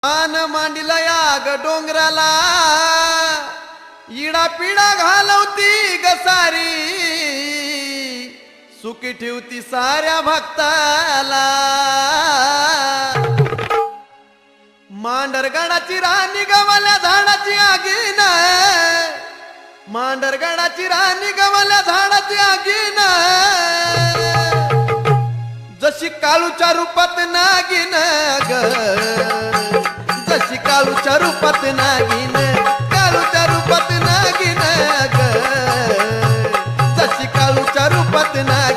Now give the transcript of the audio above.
मान मांडीला या ग डोंगराला इडा पिडा घालवती ग सारी सुखी ठेवती साऱ्या भक्ताला। मांडरगडाची राणी गवल्या झाडाची आगीन, मांडरगडाची राणी गवल्या झाडाची आगीन, जशी काळूच्या रूपात नागिन ग, जशी काळूच्या रूपात नागिन, काळूच्या रूपात नागिन ग, जशी काळूच्या रूपात नागिन।